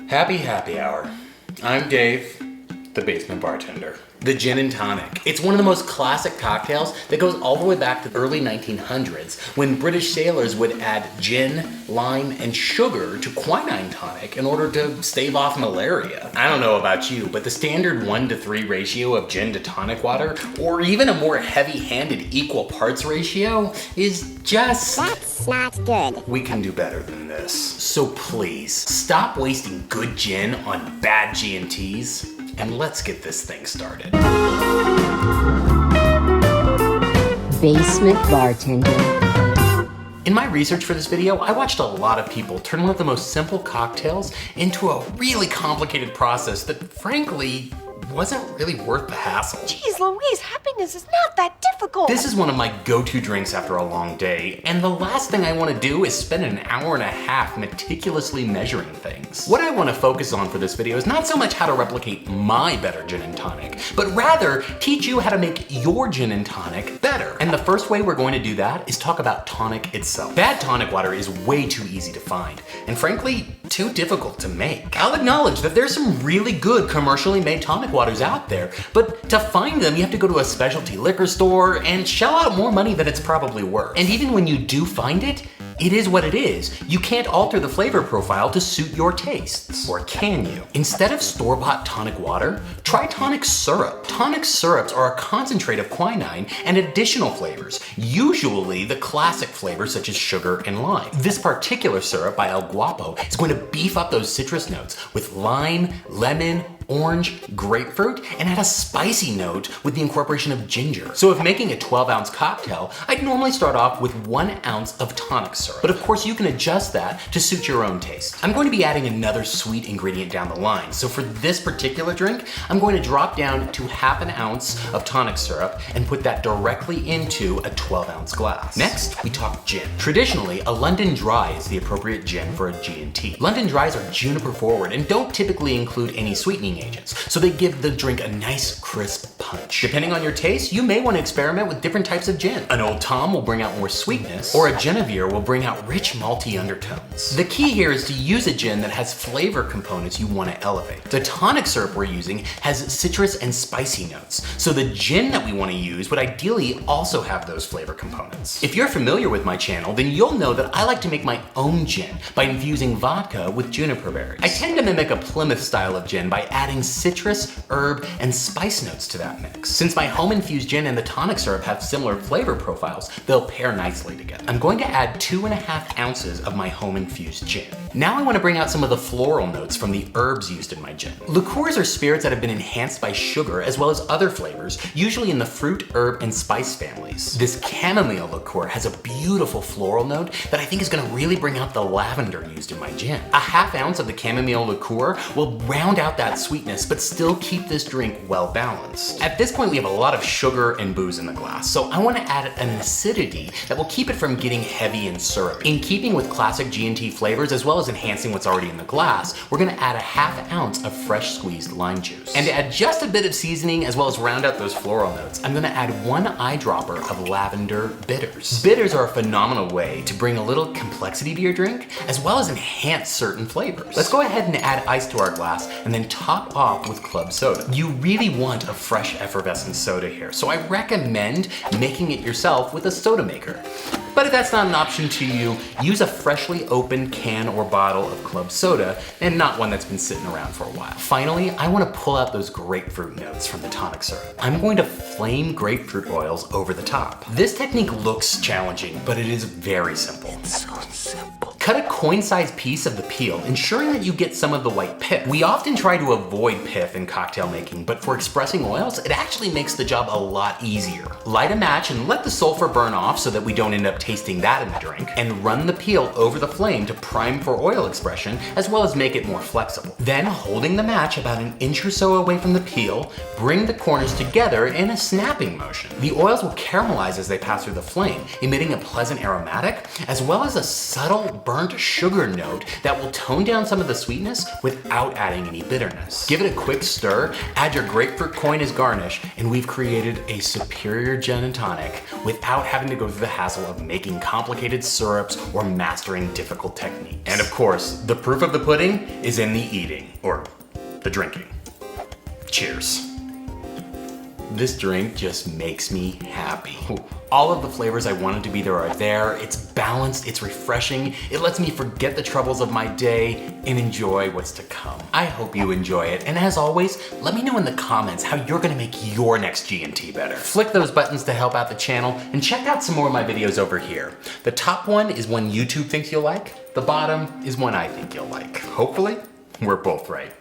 Happy hour. I'm Dave, the basement bartender. The Gin and Tonic. It's one of the most classic cocktails that goes all the way back to the early 1900s when British sailors would add gin, lime, and sugar to quinine tonic in order to stave off malaria. I don't know about you, but the standard 1:3 ratio of gin to tonic water, or even a more heavy-handed equal parts ratio, is just... That's not good. We can do better than this. So please, stop wasting good gin on bad G&Ts. And let's get this thing started. Basement bartender. In my research for this video, I watched a lot of people turn one of the most simple cocktails into a really complicated process that, frankly, wasn't really worth the hassle. Jeez Louise, happiness is not that difficult. This is one of my go-to drinks after a long day, and the last thing I want to do is spend an hour and a half meticulously measuring things. What I want to focus on for this video is not so much how to replicate my Better Gin and Tonic, but rather teach you how to make your gin and tonic better. And the first way we're going to do that is talk about tonic itself. Bad tonic water is way too easy to find, and frankly, too difficult to make. I'll acknowledge that there's some really good commercially made tonic waters out there, but to find them, you have to go to a specialty liquor store and shell out more money than it's probably worth. And even when you do find it, it is what it is. You can't alter the flavor profile to suit your tastes. Or can you? Instead of store-bought tonic water, try tonic syrup. Tonic syrups are a concentrate of quinine and additional flavors, usually the classic flavors such as sugar and lime. This particular syrup by El Guapo is going to beef up those citrus notes with lime, lemon, orange, grapefruit, and add a spicy note with the incorporation of ginger. So if making a 12-ounce cocktail, I'd normally start off with 1 ounce of tonic syrup. But of course you can adjust that to suit your own taste. I'm going to be adding another sweet ingredient down the line. So for this particular drink, I'm going to drop down to 1/2 ounce of tonic syrup and put that directly into a 12-ounce glass. Next, we talk gin. Traditionally, a London Dry is the appropriate gin for a G&T. London Dries are juniper forward and don't typically include any sweetening agents, so they give the drink a nice crisp punch. Depending on your taste, you may want to experiment with different types of gin. An Old Tom will bring out more sweetness, or a Genevieve will bring out rich malty undertones. The key here is to use a gin that has flavor components you want to elevate. The tonic syrup we're using has citrus and spicy notes, so the gin that we want to use would ideally also have those flavor components. If you're familiar with my channel, then you'll know that I like to make my own gin by infusing vodka with juniper berries. I tend to mimic a Plymouth style of gin by adding citrus, herb, and spice notes to that mix. Since my home-infused gin and the tonic syrup have similar flavor profiles, they'll pair nicely together. I'm going to add 2.5 ounces of my home-infused gin. Now I want to bring out some of the floral notes from the herbs used in my gin. Liqueurs are spirits that have been enhanced by sugar as well as other flavors, usually in the fruit, herb, and spice families. This chamomile liqueur has a beautiful floral note that I think is going to really bring out the lavender used in my gin. 1/2 ounce of the chamomile liqueur will round out that sweetness, but still keep this drink well balanced. At this point, we have a lot of sugar and booze in the glass, so I want to add an acidity that will keep it from getting heavy and syrupy. In keeping with classic G&T flavors, as well as enhancing what's already in the glass, we're going to add 1/2 ounce of fresh squeezed lime juice. And to add just a bit of seasoning, as well as round out those floral notes, I'm going to add 1 eyedropper of lavender bitters. Bitters are a phenomenal way to bring a little complexity to your drink, as well as enhance certain flavors. Let's go ahead and add ice to our glass, and then top off with club soda. You really want a fresh effervescent soda here, so I recommend making it yourself with a soda maker. But if that's not an option to you, use a freshly opened can or bottle of club soda and not one that's been sitting around for a while. Finally, I want to pull out those grapefruit notes from the tonic syrup. I'm going to flame grapefruit oils over the top. This technique looks challenging, but it is very simple. It's so simple. Cut a coin-sized piece of the peel, ensuring that you get some of the white pith. We often try to avoid pith in cocktail making, but for expressing oils, it actually makes the job a lot easier. Light a match and let the sulfur burn off so that we don't end up tasting that in the drink, and run the peel over the flame to prime for oil expression, as well as make it more flexible. Then, holding the match about an inch or so away from the peel, bring the corners together in a snapping motion. The oils will caramelize as they pass through the flame, emitting a pleasant aromatic, as well as a subtle burn burnt sugar note that will tone down some of the sweetness without adding any bitterness. Give it a quick stir, add your grapefruit coin as garnish, and we've created a superior gin and tonic without having to go through the hassle of making complicated syrups or mastering difficult techniques. And of course, the proof of the pudding is in the eating, or the drinking. Cheers. This drink just makes me happy. All of the flavors I wanted to be there are there. It's balanced, it's refreshing. It lets me forget the troubles of my day and enjoy what's to come. I hope you enjoy it. And as always, let me know in the comments how you're gonna make your next G&T better. Flick those buttons to help out the channel and check out some more of my videos over here. The top one is one YouTube thinks you'll like. The bottom is one I think you'll like. Hopefully, we're both right.